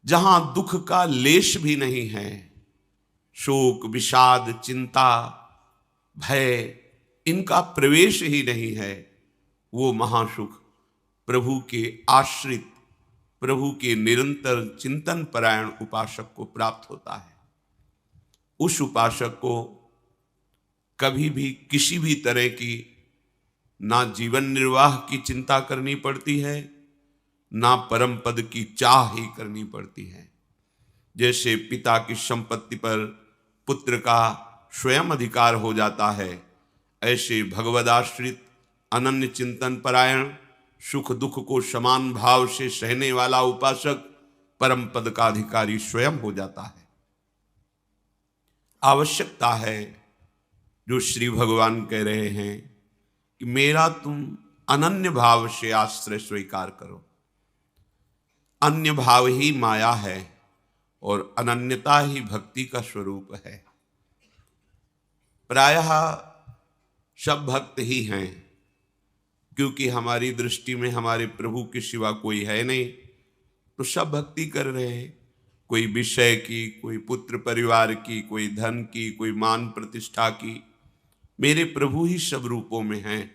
जहां दुख का लेश भी नहीं है, शोक विषाद चिंता भय इनका प्रवेश ही नहीं है, वो महासुख प्रभु के आश्रित, प्रभु के निरंतर चिंतन परायण उपासक को प्राप्त होता है। उस उपासक को कभी भी किसी भी तरह की ना जीवन निर्वाह की चिंता करनी पड़ती है, ना परम पद की चाह ही करनी पड़ती है। जैसे पिता की संपत्ति पर पुत्र का स्वयं अधिकार हो जाता है, ऐसे भगवदाश्रित अनन्य चिंतन परायण सुख दुख को समान भाव से सहने वाला उपासक परम पद का अधिकारी स्वयं हो जाता है। आवश्यकता है जो श्री भगवान कह रहे हैं कि मेरा तुम अनन्य भाव से आश्रय स्वीकार करो। अन्य भाव ही माया है और अनन्यता ही भक्ति का स्वरूप है। प्रायः सब भक्त ही हैं, क्योंकि हमारी दृष्टि में हमारे प्रभु के सिवा कोई है नहीं, तो सब भक्ति कर रहे हैं। कोई विषय की, कोई पुत्र परिवार की, कोई धन की, कोई मान प्रतिष्ठा की। मेरे प्रभु ही सब रूपों में हैं,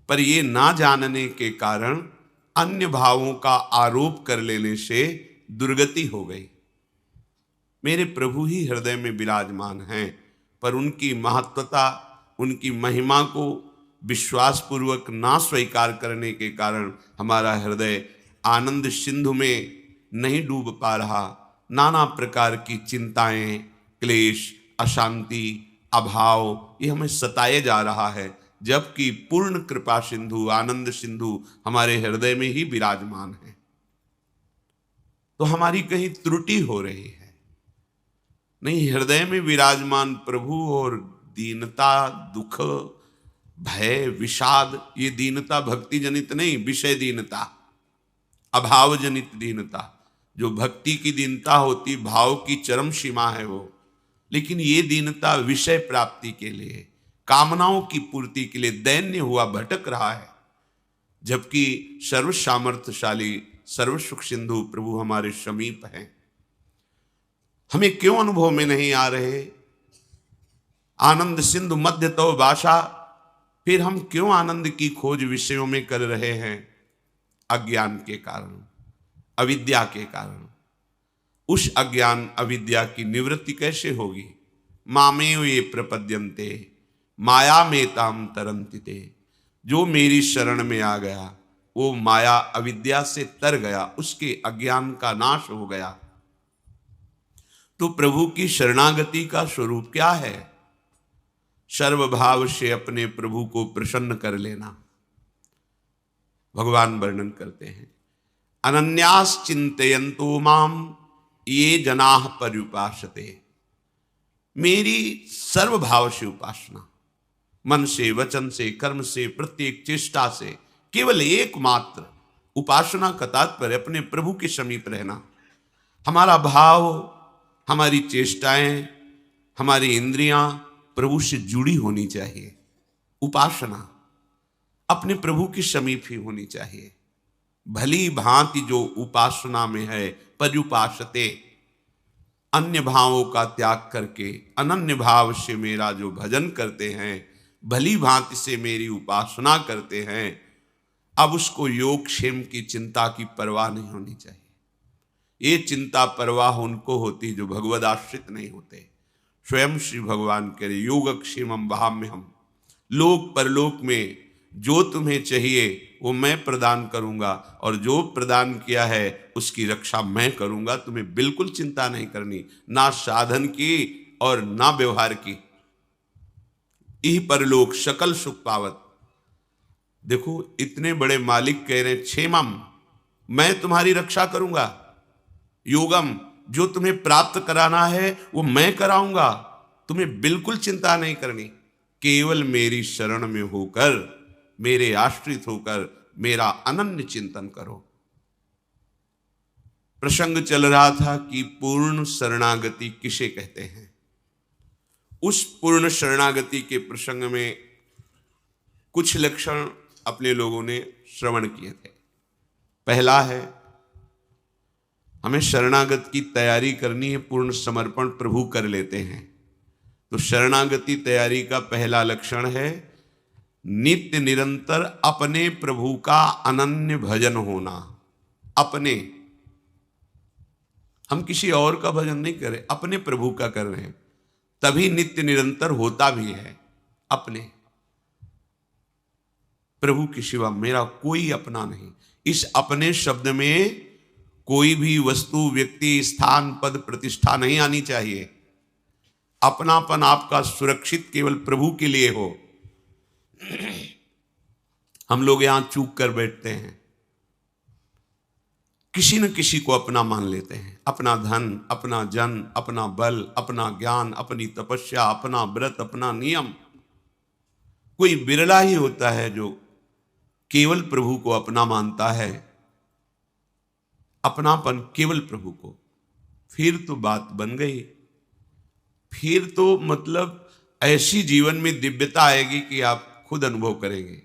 पर ये ना जानने के कारण अन्य भावों का आरोप कर लेने से दुर्गति हो गई। मेरे प्रभु ही हृदय में विराजमान हैं, पर उनकी महत्वता, उनकी महिमा को विश्वास पूर्वक ना स्वीकार करने के कारण हमारा हृदय आनंद सिंधु में नहीं डूब पा रहा। नाना प्रकार की चिंताएं, क्लेश, अशांति, अभाव ये हमें सताए जा रहा है, जबकि पूर्ण कृपा सिंधु, आनंद सिंधु हमारे हृदय में ही विराजमान है। तो हमारी कहीं त्रुटि हो रही है। नहीं, हृदय में विराजमान प्रभु और दीनता, दुख, भय, विषाद, ये दीनता भक्ति जनित नहीं, विषय दीनता, अभाव जनित दीनता। जो भक्ति की दीनता होती, भाव की चरम सीमा है वो, लेकिन ये दीनता विषय प्राप्ति के लिए, कामनाओं की पूर्ति के लिए दैन्य हुआ भटक रहा है। जबकि सर्व सामर्थ्यशाली, सर्व सुख सिंधु प्रभु हमारे समीप हैं। हमें क्यों अनुभव में नहीं आ रहे? आनंद सिंधु मध्य तो भाषा, फिर हम क्यों आनंद की खोज विषयों में कर रहे हैं? अज्ञान के कारण, अविद्या के कारण। उस अज्ञान अविद्या की निवृत्ति कैसे होगी? मामेव ये प्रपद्यन्ते माया में ताम तरन्ति ते। जो मेरी शरण में आ गया वो माया अविद्या से तर गया, उसके अज्ञान का नाश हो गया। तो प्रभु की शरणागति का स्वरूप क्या है? सर्वभाव से अपने प्रभु को प्रसन्न कर लेना। भगवान वर्णन करते हैं, अनन्यास चिंतयन्तो माम ये जनाः पर्युपासते। मेरी सर्वभाव से उपासना, मन से, वचन से, कर्म से, प्रत्येक चेष्टा से, केवल एकमात्र उपासना का तात्पर्य अपने प्रभु के समीप रहना। हमारा भाव, हमारी चेष्टाएं, हमारी इंद्रियां प्रभु से जुड़ी होनी चाहिए। उपासना अपने प्रभु के समीप ही होनी चाहिए। भली भांति जो उपासना में है पर्युपासते, अन्य भावों का त्याग करके अनन्य भाव से मेरा जो भजन करते हैं, भली भांति से मेरी उपासना करते हैं, अब उसको योग क्षेम की चिंता की परवाह नहीं होनी चाहिए। ये चिंता परवाह उनको होती जो भगवद आश्रित नहीं होते। स्वयं श्री भगवान कह रहे, योगक्षेमम वहाम्यहम्। लोक परलोक में जो तुम्हें चाहिए वो मैं प्रदान करूंगा, और जो प्रदान किया है उसकी रक्षा मैं करूंगा। तुम्हें बिल्कुल चिंता नहीं करनी, ना साधन की और ना व्यवहार की। इह परलोक सकल सुख पावत। देखो, इतने बड़े मालिक कह रहे, क्षेमम, मैं तुम्हारी रक्षा करूंगा। योगम, जो तुम्हें प्राप्त कराना है वो मैं कराऊंगा। तुम्हें बिल्कुल चिंता नहीं करनी, केवल मेरी शरण में होकर, मेरे आश्रित होकर मेरा अनन्य चिंतन करो। प्रसंग चल रहा था कि पूर्ण शरणागति किसे कहते हैं। उस पूर्ण शरणागति के प्रसंग में कुछ लक्षण अपने लोगों ने श्रवण किए थे। पहला है हमें शरणागत की तैयारी करनी है, पूर्ण समर्पण प्रभु कर लेते हैं। तो शरणागति तैयारी का पहला लक्षण है नित्य निरंतर अपने प्रभु का अनन्य भजन होना। अपने, हम किसी और का भजन नहीं कर रहे, अपने प्रभु का कर रहे हैं, तभी नित्य निरंतर होता भी है। अपने प्रभु के सिवा मेरा कोई अपना नहीं। इस अपने शब्द में कोई भी वस्तु, व्यक्ति, स्थान, पद, प्रतिष्ठा नहीं आनी चाहिए। अपनापन आपका सुरक्षित केवल प्रभु के लिए हो। हम लोग यहां चूक कर बैठते हैं, किसी न किसी को अपना मान लेते हैं। अपना धन, अपना जन, अपना बल, अपना ज्ञान, अपनी तपस्या, अपना व्रत, अपना नियम। कोई बिरला ही होता है जो केवल प्रभु को अपना मानता है, अपनापन केवल प्रभु को। फिर तो बात बन गई। फिर तो मतलब ऐसी जीवन में दिव्यता आएगी कि आप खुद अनुभव करेंगे।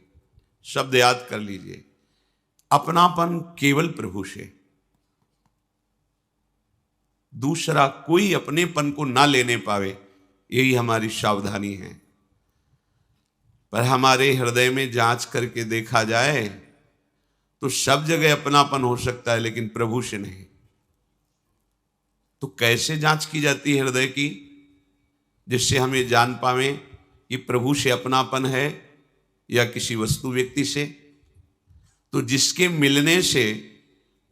शब्द याद कर लीजिए, अपनापन केवल प्रभु से। दूसरा कोई अपनेपन को ना लेने पावे, यही हमारी सावधानी है। पर हमारे हृदय में जांच करके देखा जाए तो सब जगह अपनापन हो सकता है, लेकिन प्रभु से नहीं। तो कैसे जांच की जाती है हृदय की, जिससे हम ये जान पावें कि प्रभु से अपनापन है या किसी वस्तु, व्यक्ति से? तो जिसके मिलने से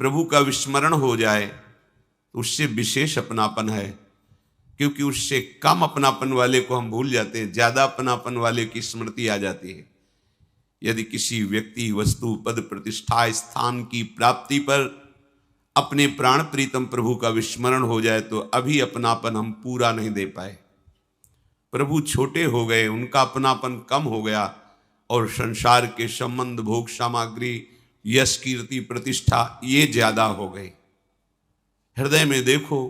प्रभु का विस्मरण हो जाए तो उससे विशेष अपनापन है, क्योंकि उससे कम अपनापन वाले को हम भूल जाते हैं, ज्यादा अपनापन वाले की स्मृति आ जाती है। यदि किसी व्यक्ति, वस्तु, पद, प्रतिष्ठा, स्थान की प्राप्ति पर अपने प्राण प्रीतम प्रभु का विस्मरण हो जाए तो अभी अपनापन हम पूरा नहीं दे पाए। प्रभु छोटे हो गए, उनका अपनापन कम हो गया और संसार के संबंध, भोग सामग्री, यश, कीर्ति, प्रतिष्ठा ये ज्यादा हो गए। हृदय में देखो,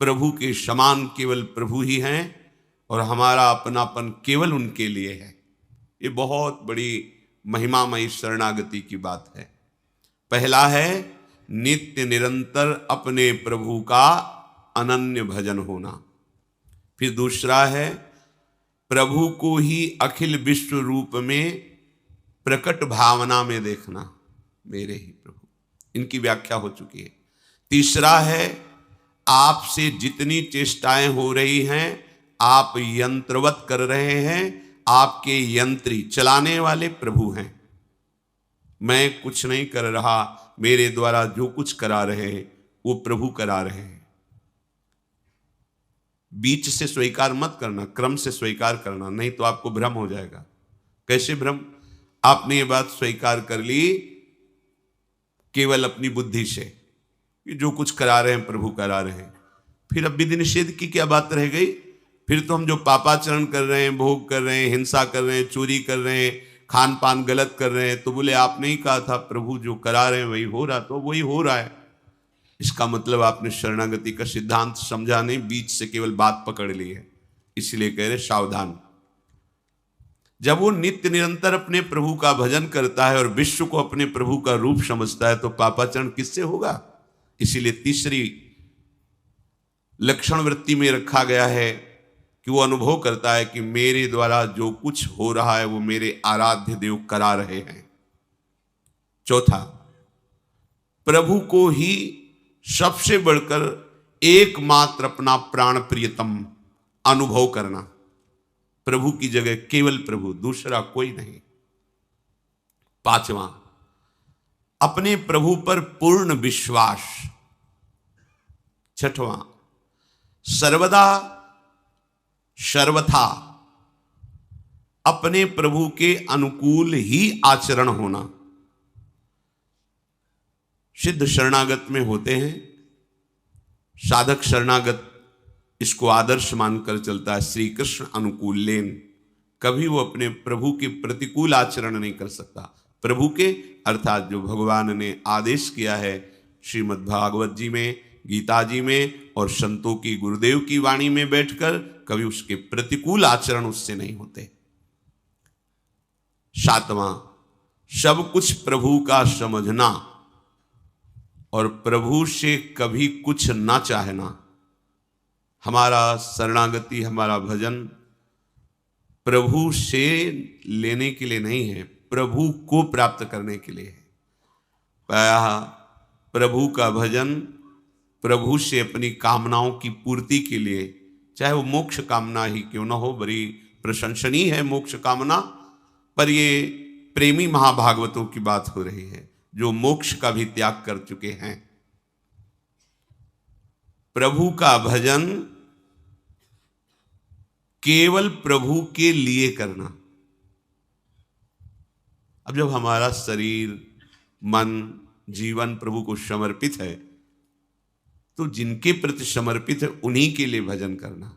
प्रभु के समान केवल प्रभु ही हैं और हमारा अपनापन केवल उनके लिए है। ये बहुत बड़ी महिमामयी शरणागति की बात है। पहला है नित्य निरंतर अपने प्रभु का अनन्य भजन होना। फिर दूसरा है प्रभु को ही अखिल विश्व रूप में प्रकट भावना में देखना, मेरे ही प्रभु। इनकी व्याख्या हो चुकी है। तीसरा है आपसे जितनी चेष्टाएं हो रही हैं, आप यंत्रवत कर रहे हैं, आपके यंत्री, चलाने वाले प्रभु हैं। मैं कुछ नहीं कर रहा, मेरे द्वारा जो कुछ करा रहे हैं वो प्रभु करा रहे हैं। बीच से स्वीकार मत करना, क्रम से स्वीकार करना, नहीं तो आपको भ्रम हो जाएगा। कैसे भ्रम? आपने ये बात स्वीकार कर ली केवल अपनी बुद्धि से कि जो कुछ करा रहे हैं प्रभु करा रहे हैं, फिर अब विधि निषेध की क्या बात रह गई? फिर तो हम जो पापाचरण कर रहे हैं, भोग कर रहे हैं, हिंसा कर रहे हैं, चोरी कर रहे हैं, खान पान गलत कर रहे हैं, तो बोले आपने ही कहा था प्रभु जो करा रहे हैं वही हो रहा, तो वही हो रहा है। इसका मतलब आपने शरणागति का सिद्धांत समझा नहीं, बीच से केवल बात पकड़ ली है। इसलिए कह रहे सावधान। जब वो नित्य निरंतर अपने प्रभु का भजन करता है और विश्व को अपने प्रभु का रूप समझता है तो पापाचरण किससे होगा? इसीलिए तीसरी लक्षण वृत्ति में रखा गया है कि वो अनुभव करता है कि मेरे द्वारा जो कुछ हो रहा है वो मेरे आराध्य देव करा रहे हैं। चौथा, प्रभु को ही सबसे बढ़कर एकमात्र अपना प्राण प्रियतम अनुभव करना। प्रभु की जगह केवल प्रभु, दूसरा कोई नहीं। पांचवा, अपने प्रभु पर पूर्ण विश्वास। छठवां, सर्वदा सर्वथा अपने प्रभु के अनुकूल ही आचरण होना। सिद्ध शरणागत में होते हैं, साधक शरणागत इसको आदर्श मानकर चलता है, श्री कृष्ण अनुकूल लेन। कभी वो अपने प्रभु के प्रतिकूल आचरण नहीं कर सकता। प्रभु के अर्थात जो भगवान ने आदेश किया है श्रीमद् भागवत जी में, गीता जी में और संतों की, गुरुदेव की वाणी में बैठकर, कभी उसके प्रतिकूल आचरण उससे नहीं होते। सातवां, सब कुछ प्रभु का समझना। और प्रभु से कभी कुछ ना चाहना। हमारा शरणागति, हमारा भजन प्रभु से लेने के लिए नहीं है, प्रभु को प्राप्त करने के लिए है। प्रायः प्रभु का भजन प्रभु से अपनी कामनाओं की पूर्ति के लिए, चाहे वो मोक्ष कामना ही क्यों ना हो, बड़ी प्रशंसनीय है मोक्ष कामना, पर ये प्रेमी महाभागवतों की बात हो रही है जो मोक्ष का भी त्याग कर चुके हैं। प्रभु का भजन केवल प्रभु के लिए करना। अब जब हमारा शरीर, मन, जीवन प्रभु को समर्पित है, तो जिनके प्रति समर्पित है उन्हीं के लिए भजन करना।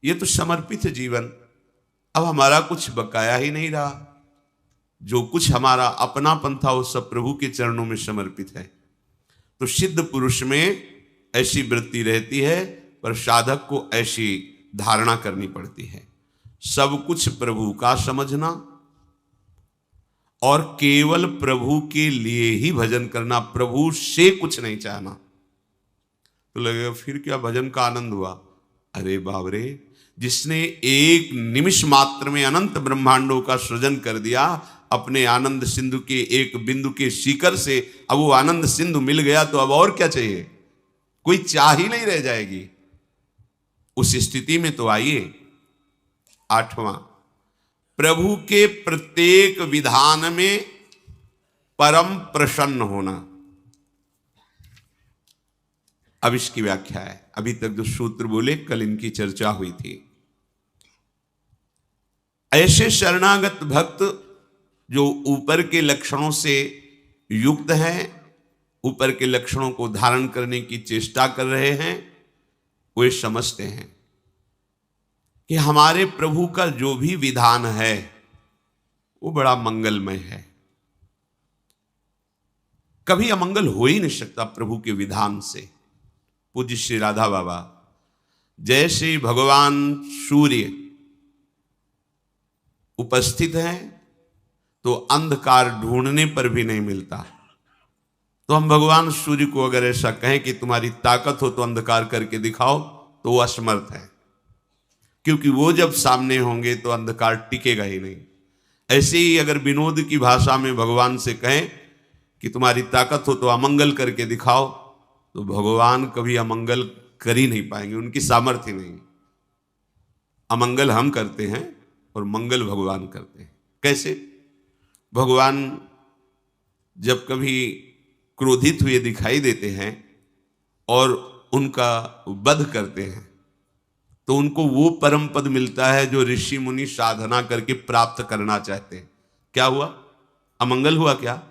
ये तो समर्पित है जीवन। अब हमारा कुछ बकाया ही नहीं रहा, जो कुछ हमारा अपनापन था वो सब प्रभु के चरणों में समर्पित है। तो सिद्ध पुरुष में ऐसी वृत्ति रहती है, पर साधक को ऐसी धारणा करनी पड़ती है, सब कुछ प्रभु का समझना और केवल प्रभु के लिए ही भजन करना, प्रभु से कुछ नहीं चाहना। तो लगेगा फिर क्या भजन का आनंद हुआ? अरे बाबरे, जिसने एक निमिष मात्र में अनंत ब्रह्मांडों का सृजन कर दिया, अपने आनंद सिंधु के एक बिंदु के शिखर से अब वो आनंद सिंधु मिल गया, तो अब और क्या चाहिए? कोई चाह ही नहीं रह जाएगी। उस स्थिति में तो आइए, 8वां, प्रभु के प्रत्येक विधान में परम प्रसन्न होना। अब इसकी व्याख्या है। अभी तक जो सूत्र बोले, कल इनकी चर्चा हुई थी। ऐसे शरणागत भक्त जो ऊपर के लक्षणों से युक्त हैं, ऊपर के लक्षणों को धारण करने की चेष्टा कर रहे हैं, वे समझते हैं कि हमारे प्रभु का जो भी विधान है वो बड़ा मंगलमय है। कभी अमंगल हो ही नहीं सकता प्रभु के विधान से। पूज्य श्री राधा बाबा, जैसे भगवान सूर्य उपस्थित है तो अंधकार ढूंढने पर भी नहीं मिलता, तो हम भगवान सूर्य को अगर ऐसा कहें कि तुम्हारी ताकत हो तो अंधकार करके दिखाओ, तो वो असमर्थ है, क्योंकि वो जब सामने होंगे तो अंधकार टिकेगा ही नहीं। ऐसे ही अगर विनोद की भाषा में भगवान से कहें कि तुम्हारी ताकत हो तो अमंगल करके दिखाओ, तो भगवान कभी अमंगल कर ही नहीं पाएंगे, उनकी सामर्थ्य नहीं। अमंगल हम करते हैं और मंगल भगवान करते हैं। कैसे? भगवान जब कभी क्रोधित हुए दिखाई देते हैं और उनका वध करते हैं, तो उनको वो परम पद मिलता है जो ऋषि मुनि साधना करके प्राप्त करना चाहते हैं। क्या हुआ? अमंगल हुआ क्या?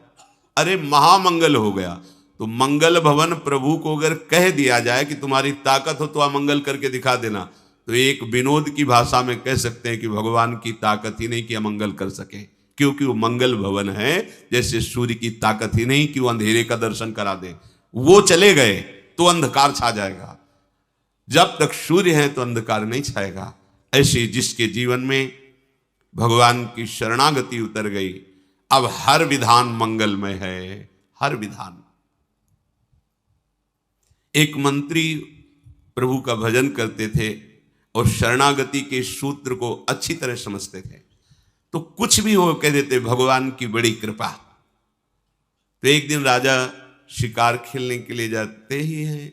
अरे महामंगल हो गया। तो मंगल भवन प्रभु को अगर कह दिया जाए कि तुम्हारी ताकत हो तो अमंगल करके दिखा देना, तो एक विनोद की भाषा में कह सकते हैं कि भगवान की ताकत ही नहीं कि अमंगल कर सके, क्योंकि वो मंगल भवन है। जैसे सूर्य की ताकत ही नहीं कि वो अंधेरे का दर्शन करा दे, वो चले गए तो अंधकार छा जाएगा। जब तक सूर्य है तो अंधकार नहीं छाएगा। ऐसे जिसके जीवन में भगवान की शरणागति उतर गई, अब हर विधान मंगलमय है, हर विधान। एक मंत्री प्रभु का भजन करते थे और शरणागति के सूत्र को अच्छी तरह समझते थे, तो कुछ भी हो कह देते भगवान की बड़ी कृपा। तो एक दिन राजा शिकार खेलने के लिए जाते ही हैं,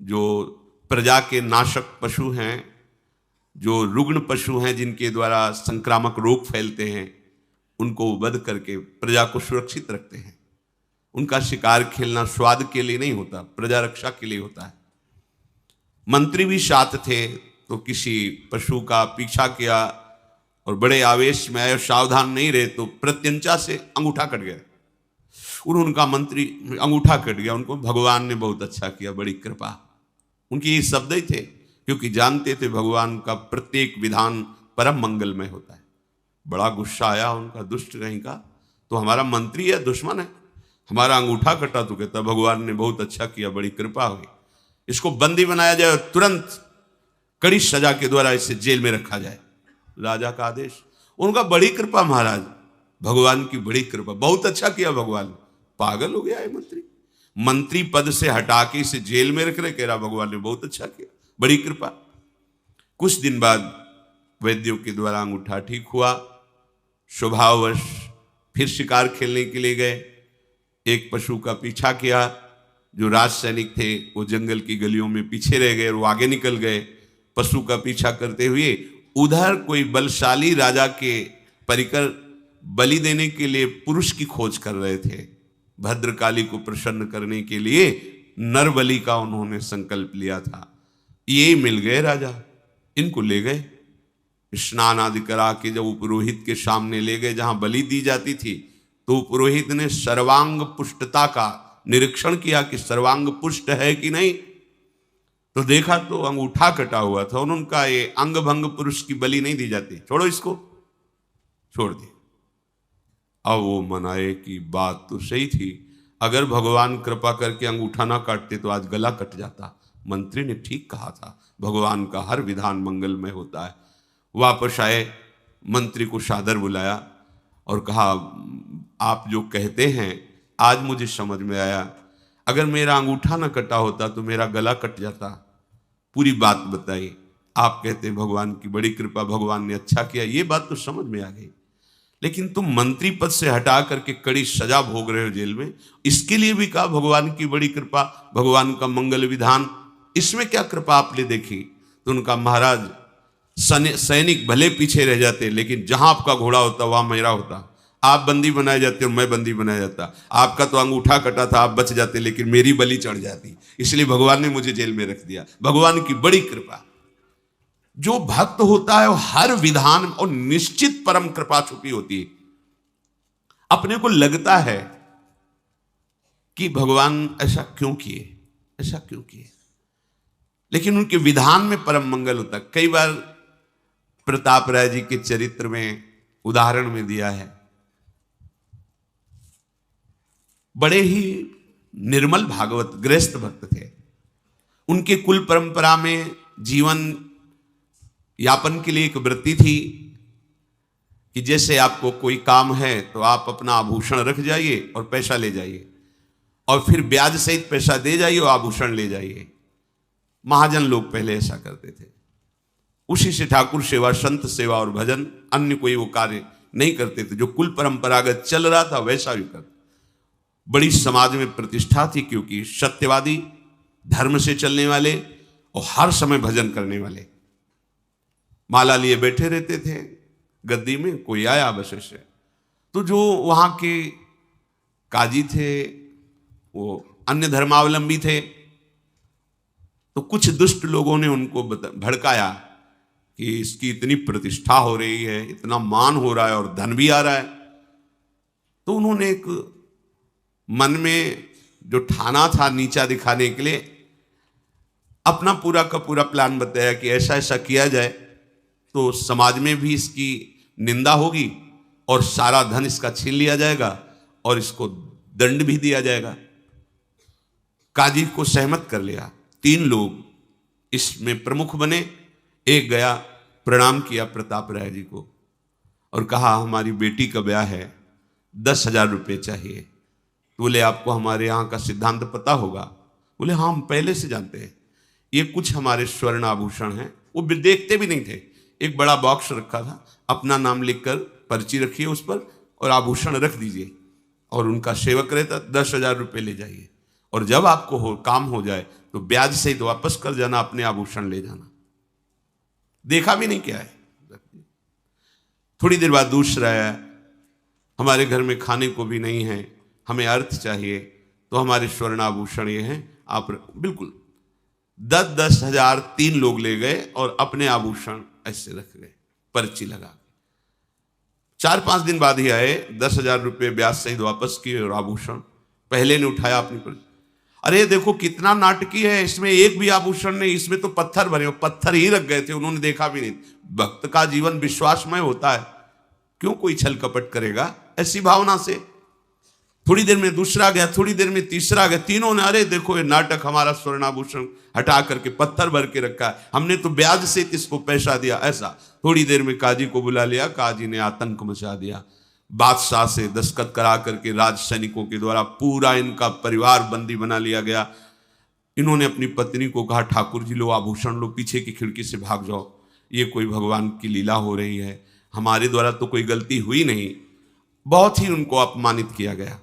जो प्रजा के नाशक पशु हैं, जो रुग्ण पशु हैं, जिनके द्वारा संक्रामक रोग फैलते हैं, उनको वध करके प्रजा को सुरक्षित रखते हैं। उनका शिकार खेलना स्वाद के लिए नहीं होता, प्रजा रक्षा के लिए होता है। मंत्री भी साथ थे, तो किसी पशु का पीछा किया और बड़े आवेश में आए, सावधान नहीं रहे तो प्रत्यंचा से अंगूठा कट गया। उनका मंत्री अंगूठा कट गया, उनको भगवान ने बहुत अच्छा किया, बड़ी कृपा। उनके ये शब्द ही थे, क्योंकि जानते थे भगवान का प्रत्येक विधान परम मंगलमय होता है। बड़ा गुस्सा आया उनका, दुष्ट कहीं का, तो हमारा मंत्री है दुश्मन है, हमारा अंगूठा कटा, तो कहता भगवान ने बहुत अच्छा किया, बड़ी कृपा हुई, इसको बंदी बनाया जाए और तुरंत कड़ी सजा के द्वारा इसे जेल में रखा जाए। राजा का आदेश। उनका बड़ी कृपा महाराज, भगवान की बड़ी कृपा, बहुत अच्छा किया भगवान। पागल हो गया है मंत्री, मंत्री पद से हटा के इसे जेल में रख रहे। कह रहा भगवान ने बहुत अच्छा किया, बड़ी कृपा। कुछ दिन बाद वैद्यों के द्वारा अंगूठा ठीक हुआ। स्वभाववश फिर शिकार खेलने के लिए गए। एक पशु का पीछा किया। जो राज सैनिक थे वो जंगल की गलियों में पीछे रह गए और वो आगे निकल गए पशु का पीछा करते हुए। उधर कोई बलशाली राजा के परिकर बलि देने के लिए पुरुष की खोज कर रहे थे। भद्रकाली को प्रसन्न करने के लिए नर बलि का उन्होंने संकल्प लिया था। ये मिल गए राजा, इनको ले गए। स्नान आदि करा के जब पुरोहित के सामने ले गए जहां बलि दी जाती थी, तो पुरोहित ने सर्वांग पुष्टता का निरीक्षण किया कि सर्वांग पुष्ट है कि नहीं। तो देखा तो अंगूठा कटा हुआ था। उन्होंने कहा ये अंग भंग पुरुष की बलि नहीं दी जाती, छोड़ो इसको, छोड़ दी। अब वो मनाए कि बात तो सही थी, अगर भगवान कृपा करके अंगूठा ना काटते तो आज गला कट जाता। मंत्री ने ठीक कहा था, भगवान का हर विधान मंगलमय होता है। वापस आए, मंत्री को सादर बुलाया और कहा आप जो कहते हैं आज मुझे समझ में आया, अगर मेरा अंगूठा ना कटा होता तो मेरा गला कट जाता। पूरी बात बताई। आप कहते हैं भगवान की बड़ी कृपा, भगवान ने अच्छा किया, ये बात तो समझ में आ गई, लेकिन तुम मंत्री पद से हटा करके कड़ी सजा भोग रहे हो जेल में, इसके लिए भी कहा भगवान की बड़ी कृपा, भगवान का मंगल विधान, इसमें क्या कृपा आपने देखी? तो उनका महाराज सैनिक भले पीछे रह जाते लेकिन जहां आपका घोड़ा होता वहां मेरा होता। आप बंदी बनाए जाते और मैं बंदी बनाया जाता। आपका तो अंगूठा कटा था, आप बच जाते, लेकिन मेरी बलि चढ़ जाती, इसलिए भगवान ने मुझे जेल में रख दिया। भगवान की बड़ी कृपा। जो भक्त होता है वो हर विधान और निश्चित परम कृपा छुपी होती है। अपने को लगता है कि भगवान ऐसा क्यों किए, ऐसा क्यों किए, लेकिन उनके विधान में परम मंगल होता है। कई बार प्रताप राय जी के चरित्र में उदाहरण में दिया है, बड़े ही निर्मल भागवत गृहस्थ भक्त थे। उनके कुल परंपरा में जीवन यापन के लिए एक वृत्ति थी कि जैसे आपको कोई काम है तो आप अपना आभूषण रख जाइए और पैसा ले जाइए, और फिर ब्याज सहित पैसा दे जाइए और आभूषण ले जाइए। महाजन लोग पहले ऐसा करते थे। उसी से ठाकुर सेवा, संत सेवा और भजन, अन्य कोई वो कार्य नहीं करते थे। जो कुल परंपरागत चल रहा था वैसा भी करते। बड़ी समाज में प्रतिष्ठा थी, क्योंकि सत्यवादी, धर्म से चलने वाले और हर समय भजन करने वाले। माला लिए बैठे रहते थे गद्दी में, कोई आया बस ऐसे। तो जो वहां के काजी थे वो अन्य धर्मावलंबी थे, तो कुछ दुष्ट लोगों ने उनको भड़काया कि इसकी इतनी प्रतिष्ठा हो रही है, इतना मान हो रहा है और धन भी आ रहा है। तो उन्होंने एक मन में जो ठाना था नीचा दिखाने के लिए, अपना पूरा का पूरा प्लान बताया कि ऐसा ऐसा किया जाए तो समाज में भी इसकी निंदा होगी और सारा धन इसका छीन लिया जाएगा और इसको दंड भी दिया जाएगा। काजी को सहमत कर लिया। 3 लोग इसमें प्रमुख बने। एक गया, प्रणाम किया प्रताप राय जी को और कहा हमारी बेटी का ब्याह है, 10,000 रुपये चाहिए। तो बोले आपको हमारे यहाँ का सिद्धांत पता होगा? बोले हाँ हम पहले से जानते हैं। ये कुछ हमारे स्वर्ण आभूषण हैं, वो देखते भी नहीं थे। एक बड़ा बॉक्स रखा था, अपना नाम लिखकर पर्ची रखिए उस पर और आभूषण रख दीजिए, और उनका सेवक रहता, 10,000 रुपये ले जाइए, और जब आपको काम हो जाए तो ब्याज सहित तो वापस कर जाना, अपने आभूषण ले जाना। देखा भी नहीं क्या है। थोड़ी देर बाद दूसरा आया, हमारे घर में खाने को भी नहीं है, हमें अर्थ चाहिए, तो हमारे स्वर्ण आभूषण ये हैं, आप बिल्कुल 10-10 हजार 3 लोग ले गए और अपने आभूषण ऐसे रख गए पर्ची लगा। 4-5 दिन बाद ही आए, 10,000 रुपये ब्याज सहित वापस किए और आभूषण पहले ने उठाया अपनी पर्ची। अरे देखो कितना नाटकी है, इसमें एक भी आभूषण नहीं, इसमें तो पत्थर भरे, पत्थर ही रख गए थे, उन्होंने देखा भी नहीं। भक्त का जीवन विश्वासमय होता है, क्यों कोई छल कपट करेगा ऐसी भावना से। थोड़ी देर में दूसरा गया, थोड़ी देर में तीसरा गया, तीनों ने अरे देखो ये नाटक, हमारा स्वर्णाभूषण हटा करके पत्थर भर के रखा है, हमने तो ब्याज से इसको पैसा दिया, ऐसा। थोड़ी देर में काजी को बुला लिया, काजी ने आतंक मचा दिया। बादशाह से दस्तखत करा करके राज सैनिकों के द्वारा पूरा इनका परिवार बंदी बना लिया गया। इन्होंने अपनी पत्नी को कहा, ठाकुर जी लो आभूषण लो, पीछे की खिड़की से भाग जाओ, ये कोई भगवान की लीला हो रही है, हमारे द्वारा तो कोई गलती हुई नहीं। बहुत ही उनको अपमानित किया गया।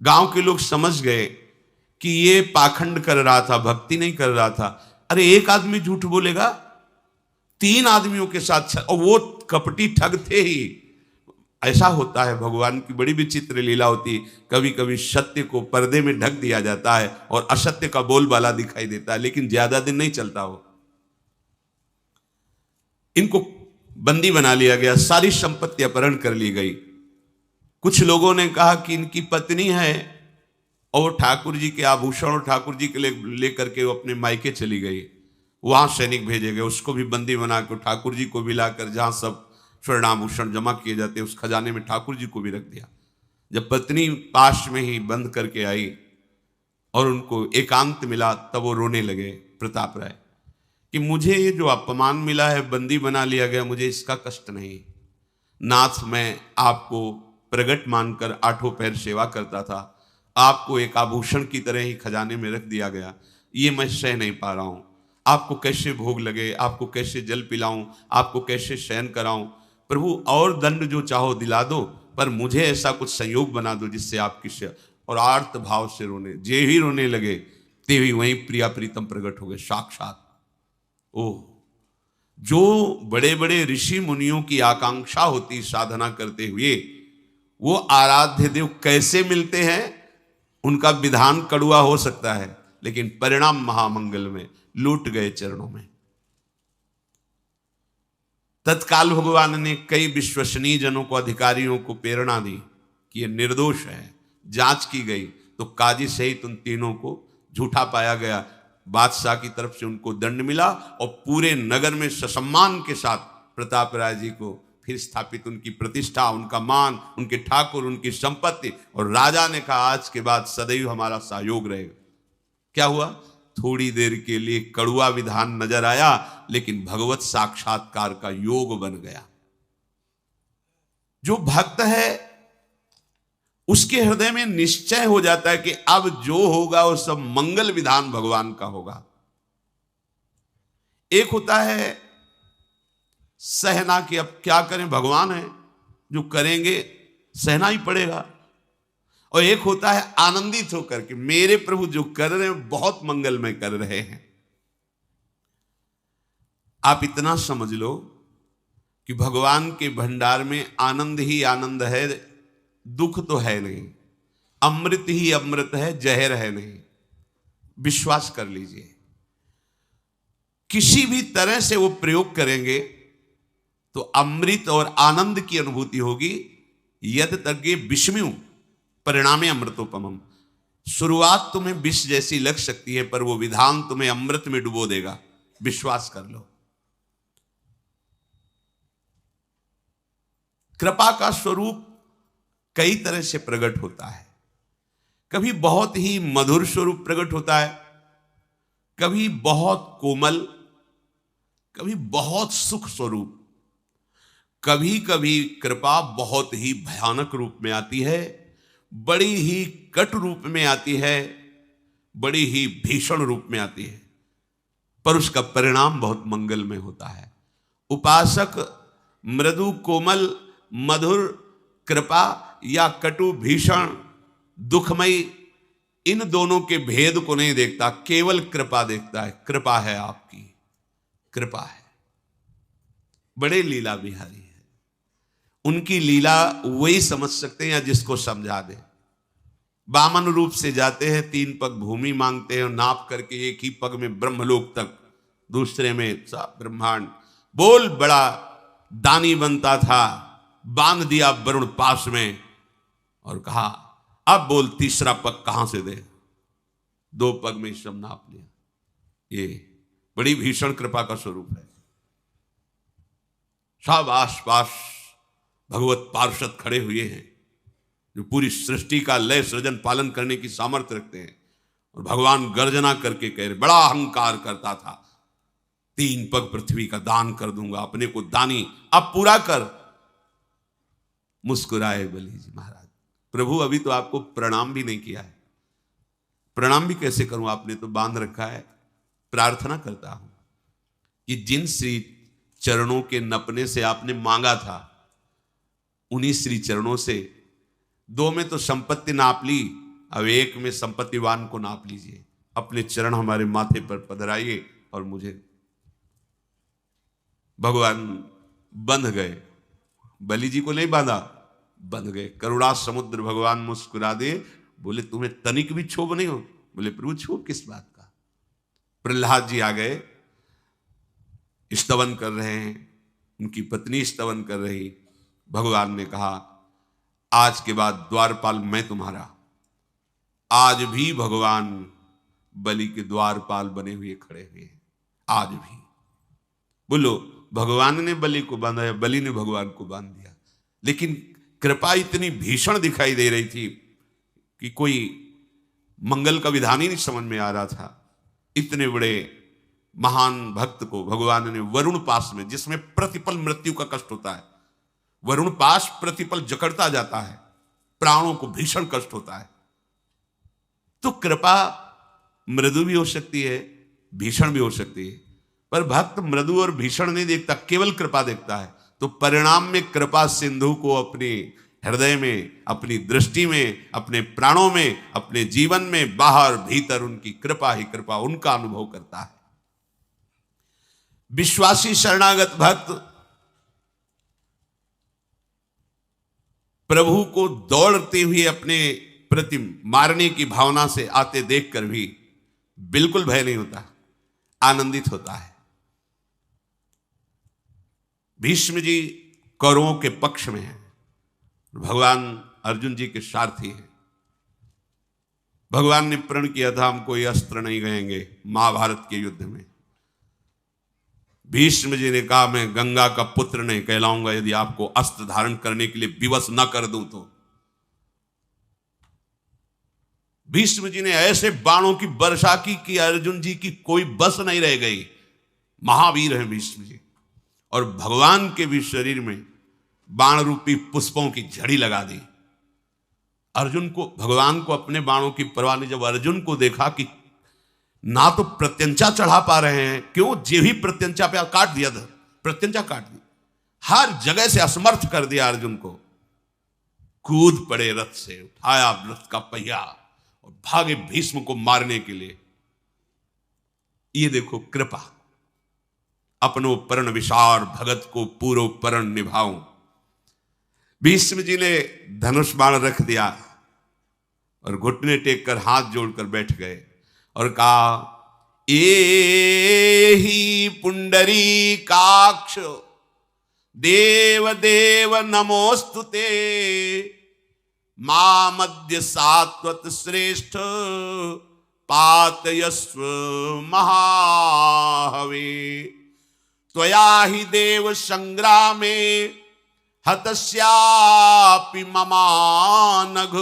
गांव के लोग समझ गए कि ये पाखंड कर रहा था, भक्ति नहीं कर रहा था। अरे एक आदमी झूठ बोलेगा, 3 आदमियों के साथ, और वो कपटी ठग थे ही। ऐसा होता है, भगवान की बड़ी विचित्र लीला होती है। कभी कभी सत्य को पर्दे में ढक दिया जाता है और असत्य का बोलबाला दिखाई देता है, लेकिन ज्यादा दिन नहीं चलता हो। इनको बंदी बना लिया गया, सारी संपत्ति अपहरण कर ली गई। कुछ लोगों ने कहा कि इनकी पत्नी है और ठाकुर जी के आभूषण और ठाकुर जी के लेकर के वो अपने मायके चली गई। वहां सैनिक भेजे गए, उसको भी बंदी बना कर ठाकुर जी को भी लाकर जहां सब स्वर्णाभूषण जमा किए जाते उस खजाने में ठाकुर जी को भी रख दिया। जब पत्नी पास में ही बंद करके आई और उनको एकांत मिला, तब वो रोने लगे प्रताप राय कि मुझे ये जो अपमान मिला है, बंदी बना लिया गया, मुझे इसका कष्ट नहीं। नाथ, मैं आपको प्रगट मानकर 8 पैर सेवा करता था, आपको एक आभूषण की तरह ही खजाने में रख दिया गया, ये मैं सह नहीं पा रहा हूं। आपको कैसे भोग लगे, आपको कैसे जल पिलाऊं, आपको कैसे शयन कराऊं। प्रभु और दंड जो चाहो दिला दो, पर मुझे ऐसा कुछ संयोग बना दो जिससे आपकी सेवा। और आर्त भाव से रोने, जे ही रोने लगे ते ही वहीं प्रिया प्रीतम प्रकट हो गए साक्षात। ओह, जो बड़े बड़े ऋषि मुनियों की आकांक्षा होती साधना करते हुए, वो आराध्य देव कैसे मिलते हैं। उनका विधान कड़ुआ हो सकता है, लेकिन परिणाम महामंगल में, लूट गए चरणों में। तत्काल भगवान ने कई विश्वसनीय जनों को, अधिकारियों को प्रेरणा दी कि ये निर्दोष है। जांच की गई तो काजी सहित उन तीनों को झूठा पाया गया। बादशाह की तरफ से उनको दंड मिला और पूरे नगर में ससम्मान के साथ प्रताप राय जी को फिर स्थापित, उनकी प्रतिष्ठा, उनका मान, उनके ठाकुर, उनकी संपत्ति। और राजा ने कहा, आज के बाद सदैव हमारा सहयोग रहेगा। क्या हुआ? थोड़ी देर के लिए कड़ुआ विधान नजर आया, लेकिन भगवत साक्षात्कार का योग बन गया। जो भक्त है उसके हृदय में निश्चय हो जाता है कि अब जो होगा वो सब मंगल विधान भगवान का होगा। एक होता है सहना कि अब क्या करें, भगवान है, जो करेंगे सहना ही पड़ेगा। और एक होता है आनंदित होकर के मेरे प्रभु जो कर रहे हैं बहुत मंगलमय कर रहे हैं। आप इतना समझ लो कि भगवान के भंडार में आनंद ही आनंद है, दुख तो है नहीं। अमृत ही अमृत है, जहर है नहीं। विश्वास कर लीजिए, किसी भी तरह से वो प्रयोग करेंगे तो अमृत और आनंद की अनुभूति होगी। यद तज्ञे विषम्यु परिणामे अमृतोपमम। शुरुआत तुम्हें विष जैसी लग सकती है, पर वो विधान तुम्हें अमृत में डुबो देगा। विश्वास कर लो। कृपा का स्वरूप कई तरह से प्रकट होता है। कभी बहुत ही मधुर स्वरूप प्रकट होता है, कभी बहुत कोमल, कभी बहुत सुख स्वरूप, कभी कभी कृपा बहुत ही भयानक रूप में आती है, बड़ी ही कट रूप में आती है, बड़ी ही भीषण रूप में आती है, पर उसका परिणाम बहुत मंगलमय होता है। उपासक मृदु कोमल मधुर कृपा या कटु भीषण दुखमयी, इन दोनों के भेद को नहीं देखता, केवल कृपा देखता है। कृपा है आपकी, कृपा है। बड़े लीला बिहारी है, उनकी लीला वही समझ सकते हैं या जिसको समझा दे। वामन रूप से जाते हैं, 3 पग भूमि मांगते हैं, नाप करके एक ही पग में ब्रह्मलोक तक, दूसरे में सब ब्रह्मांड। बोल बड़ा दानी बनता था, बांध दिया वरुण पास में और कहा अब बोल तीसरा पग कहां से दे। 2 पग में सब नाप लिया। ये बड़ी भीषण कृपा का स्वरूप है। सब आसपास भगवत पार्षद खड़े हुए हैं जो पूरी सृष्टि का लय सृजन पालन करने की सामर्थ्य रखते हैं। और भगवान गर्जना करके कह रहे, बड़ा अहंकार करता था, 3 पग पृथ्वी का दान कर दूंगा, अपने को दानी अब पूरा कर। मुस्कुराए बलि जी महाराज, प्रभु अभी तो आपको प्रणाम भी नहीं किया है। प्रणाम भी कैसे करूं, आपने तो बांध रखा है। प्रार्थना करता हूं कि जिन श्री चरणों के नपने से आपने मांगा था, उन्हीं श्री चरणों से, दो में तो संपत्ति नाप ली, अब एक में संपत्तिवान को नाप लीजिए। अपने चरण हमारे माथे पर पधराइए और मुझे। भगवान बंध गए, बलि जी को नहीं बांधा, बंध गए। करुणा समुद्र भगवान मुस्कुरा दे, बोले तुम्हें तनिक भी क्षोभ नहीं हो? बोले प्रभु क्षोभ किस बात का? प्रहलाद जी आ गए, स्तवन कर रहे हैं, उनकी पत्नी स्तवन कर रही। भगवान ने कहा आज के बाद द्वारपाल मैं तुम्हारा। आज भी भगवान बलि के द्वारपाल बने हुए खड़े हुए हैं, आज भी। बोलो, भगवान ने बलि को बांधा या बलि ने भगवान को बांध दिया? लेकिन कृपा इतनी भीषण दिखाई दे रही थी कि कोई मंगल का विधान ही नहीं समझ में आ रहा था। इतने बड़े महान भक्त को भगवान ने वरुण पाश में, जिसमें प्रतिपल मृत्यु का कष्ट होता है, वरुण पाश प्रतिपल जकड़ता जाता है, प्राणों को भीषण कष्ट होता है। तो कृपा मृदु भी हो सकती है, भीषण भी हो सकती है, पर भक्त मृदु और भीषण नहीं देखता, केवल कृपा देखता है। तो परिणाम में कृपा सिंधु को अपने हृदय में, अपनी दृष्टि में, अपने प्राणों में, अपने जीवन में, बाहर भीतर उनकी कृपा ही कृपा, उनका अनुभव करता है। विश्वासी शरणागत भक्त प्रभु को दौड़ते हुए अपने प्रति मारने की भावना से आते देखकर भी बिल्कुल भय नहीं होता, आनंदित होता है। भीष्म जी कौरवों के पक्ष में हैं, भगवान अर्जुन जी के सारथी हैं। भगवान ने प्रण किया था हम कोई अस्त्र नहीं गएंगे महाभारत के युद्ध में। भीष्म जी ने कहा मैं गंगा का पुत्र नहीं कहलाऊंगा यदि आपको अस्त्र धारण करने के लिए विवश न कर दूं तो। भीष्म जी ने ऐसे बाणों की वर्षा की कि अर्जुन जी की कोई बस नहीं रह गई। महावीर हैं भीष्म जी। और भगवान के भी शरीर में बाण रूपी पुष्पों की झड़ी लगा दी। अर्जुन को, भगवान को अपने बाणों की परवाह नहीं। जब अर्जुन को देखा कि ना तो प्रत्यंचा चढ़ा पा रहे हैं, क्यों जे ही प्रत्यंचा पे काट दिया था, प्रत्यंचा काट दी, हर जगह से असमर्थ कर दिया अर्जुन को। कूद पड़े रथ से, उठाया रथ का पहिया और भागे भीष्म को मारने के लिए। ये देखो कृपा, अपनो परण विशार भगत को पूरो परण निभाऊं। भीष्म जी ने धनुष बाण रख दिया और घुटने टेक कर हाथ जोड़कर बैठ गए और कहा एहि पुंडरीकाक्ष देव देव नमोस्तुते मामद्य सात्वत श्रेष्ठ पातयस्व महाहवे त्वया हि देव संग्रामे हतस्यापि ममानघ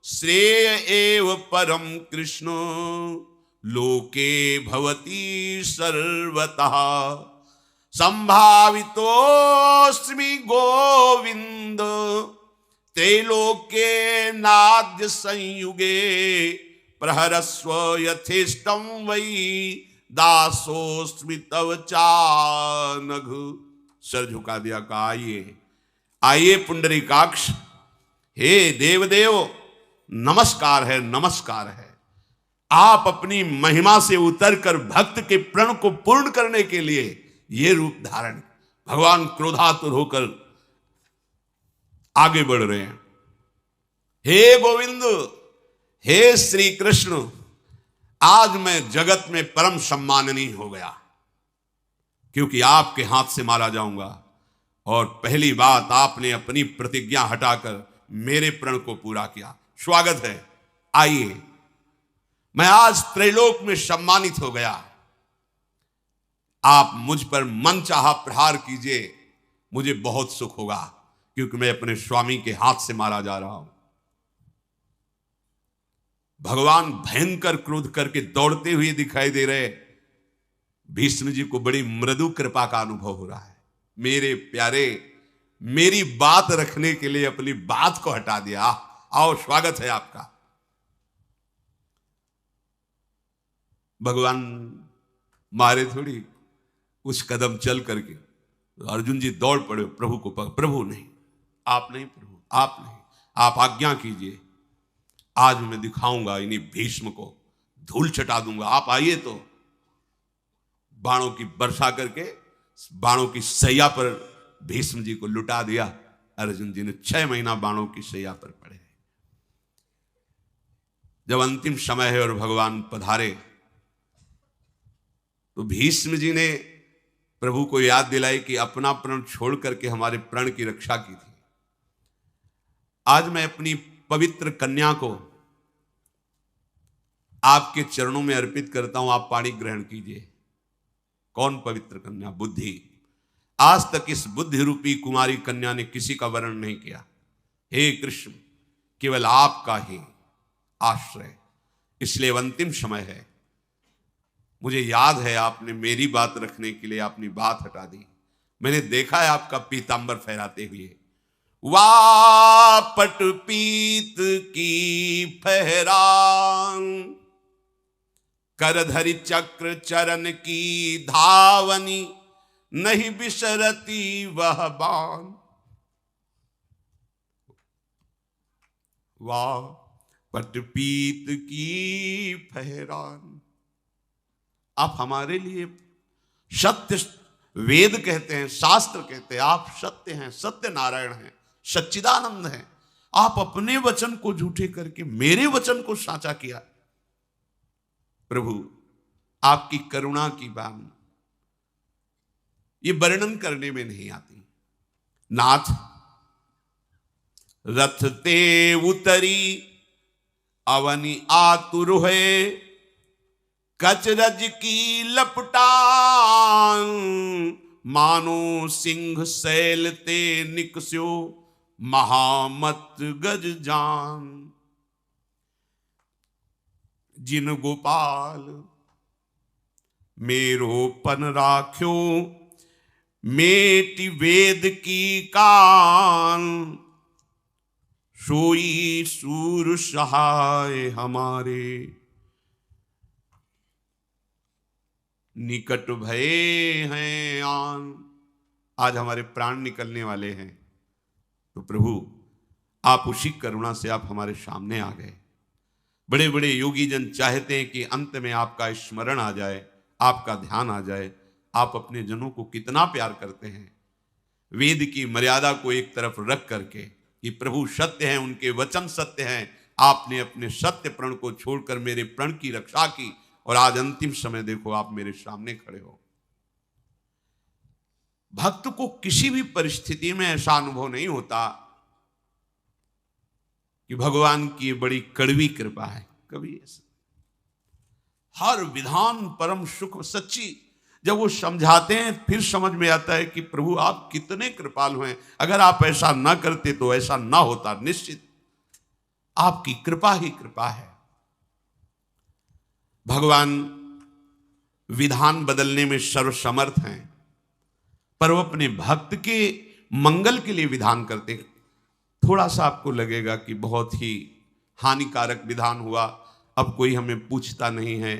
श्रेय एव परम कृष्ण लोके भवति सर्वतः संभावितोऽस्मि गोविंद त्रैलोक्ये नाद्य संयुगे प्रहरस्व यथेष्टं वै दासोऽस्मि तव चानघ। सर झुका दिया, कहा आइए आइए पुंडरीकाक्ष, हे देवदेव नमस्कार है, नमस्कार है। आप अपनी महिमा से उतरकर भक्त के प्रण को पूर्ण करने के लिए ये रूप धारण, भगवान क्रोधातुर होकर आगे बढ़ रहे हैं। हे गोविंद, हे श्री कृष्ण, आज मैं जगत में परम सम्माननीय हो गया क्योंकि आपके हाथ से मारा जाऊंगा। और पहली बात, आपने अपनी प्रतिज्ञा हटाकर मेरे प्रण को पूरा किया। स्वागत है, आइए। मैं आज त्रैलोक में सम्मानित हो गया। आप मुझ पर मन चाहा प्रहार कीजिए, मुझे बहुत सुख होगा क्योंकि मैं अपने स्वामी के हाथ से मारा जा रहा हूं। भगवान भयंकर क्रोध करके दौड़ते हुए दिखाई दे रहे। भीष्म जी को बड़ी मृदु कृपा का अनुभव हो रहा है। मेरे प्यारे, मेरी बात रखने के लिए अपनी बात को हटा दिया। आओ, स्वागत है आपका। भगवान मारे थोड़ी, कुछ कदम चल करके अर्जुन जी दौड़ पड़े प्रभु को प्रभु नहीं, आप नहीं प्रभु, आप नहीं, आप आज्ञा कीजिए, आज मैं दिखाऊंगा इन्हीं भीष्म को, धूल चटा दूंगा, आप आइए। तो बाणों की वर्षा करके बाणों की सैया पर भीष्म जी को लुटा दिया। अर्जुन जी ने 6 महीना बाणों की सैया पर पड़े। जब अंतिम समय है और भगवान पधारे तो भीष्म जी ने प्रभु को याद दिलाई कि अपना प्रण छोड़ करके हमारे प्रण की रक्षा की थी। आज मैं अपनी पवित्र कन्या को आपके चरणों में अर्पित करता हूं, आप पाणी ग्रहण कीजिए। कौन पवित्र कन्या? बुद्धि। आज तक इस बुद्धि रूपी कुमारी कन्या ने किसी का वर्ण नहीं किया। हे कृष्ण, केवल आपका ही आश्रय, इसलिए अंतिम समय है। मुझे याद है आपने मेरी बात रखने के लिए अपनी बात हटा दी। मैंने देखा है आपका पीतांबर फहराते हुए, वापट पीत की फहरान, करधरि चक्र चरण की धावनी, नहीं बिसरती वह बाण। वापट पीत की फहरान। आप हमारे लिए सत्य, वेद कहते हैं, शास्त्र कहते हैं, आप सत्य हैं, सत्य नारायण हैं, सच्चिदानंद हैं। आप अपने वचन को झूठे करके मेरे वचन को साचा किया। प्रभु, आपकी करुणा की बात ये वर्णन करने में नहीं आती। नाथ, रथ ते उतरी अवनी आतुर है, कचरज की लपटान, मानो सिंह सैल ते निकस्यो, महामत गज जान। जिन गोपाल मेरो पन राख्यो, मेटी वेद की कान, सोई सूर सहाय हमारे, निकट भये हैं आन। आज हमारे प्राण निकलने वाले हैं, तो प्रभु आप उसी करुणा से आप हमारे सामने आ गए। बड़े बड़े योगी जन चाहते हैं कि अंत में आपका स्मरण आ जाए, आपका ध्यान आ जाए। आप अपने जनों को कितना प्यार करते हैं। वेद की मर्यादा को एक तरफ रख करके कि प्रभु सत्य हैं, उनके वचन सत्य हैं, आपने अपने सत्य प्रण को छोड़कर मेरे प्रण की रक्षा की, और आज अंतिम समय देखो आप मेरे सामने खड़े हो। भक्त को किसी भी परिस्थिति में ऐसा अनुभव नहीं होता कि भगवान की बड़ी कड़वी कृपा है, कभी ऐसा। हर विधान परम सुख सच्ची। जब वो समझाते हैं फिर समझ में आता है कि प्रभु आप कितने कृपालु हैं। अगर आप ऐसा ना करते तो ऐसा ना होता। निश्चित आपकी कृपा ही कृपा है। भगवान विधान बदलने में सर्वसमर्थ हैं, पर वो अपने भक्त के मंगल के लिए विधान करते हैं। थोड़ा सा आपको लगेगा कि बहुत ही हानिकारक विधान हुआ, अब कोई हमें पूछता नहीं है,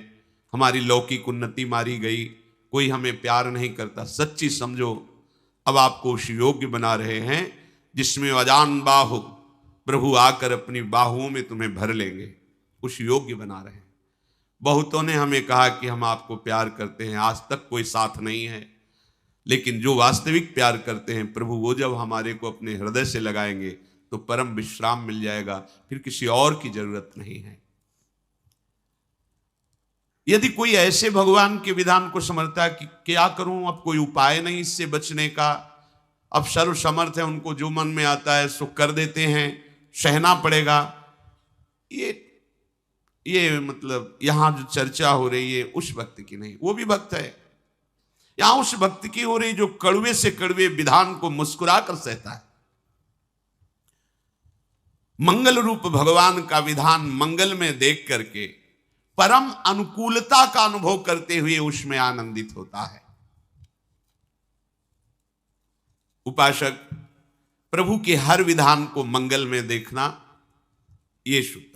हमारी लौकिक उन्नति मारी गई, कोई हमें प्यार नहीं करता। सच्ची समझो, अब आपको उस योग्य बना रहे हैं जिसमें अजान बाहु प्रभु आकर अपनी बाहुओं में तुम्हें भर लेंगे। उस योग्य बना रहे हैं। बहुतों ने हमें कहा कि हम आपको प्यार करते हैं, आज तक कोई साथ नहीं है। लेकिन जो वास्तविक प्यार करते हैं प्रभु, वो जब हमारे को अपने हृदय से लगाएंगे तो परम विश्राम मिल जाएगा, फिर किसी और की जरूरत नहीं है। यदि कोई ऐसे भगवान के विधान को समझता है कि क्या करूं, अब कोई उपाय नहीं इससे बचने का, अब सर्व समर्थ है, उनको जो मन में आता है सो कर देते हैं, सहना पड़ेगा, ये मतलब यहां जो चर्चा हो रही है उस भक्त की नहीं। वो भी भक्त है, यहां उस भक्त की हो रही जो कड़वे से कड़वे विधान को मुस्कुरा कर सहता है। मंगल रूप भगवान का विधान मंगल में देख करके परम अनुकूलता का अनुभव करते हुए उसमें आनंदित होता है। उपासक प्रभु के हर विधान को मंगल में देखना, ये शुभ।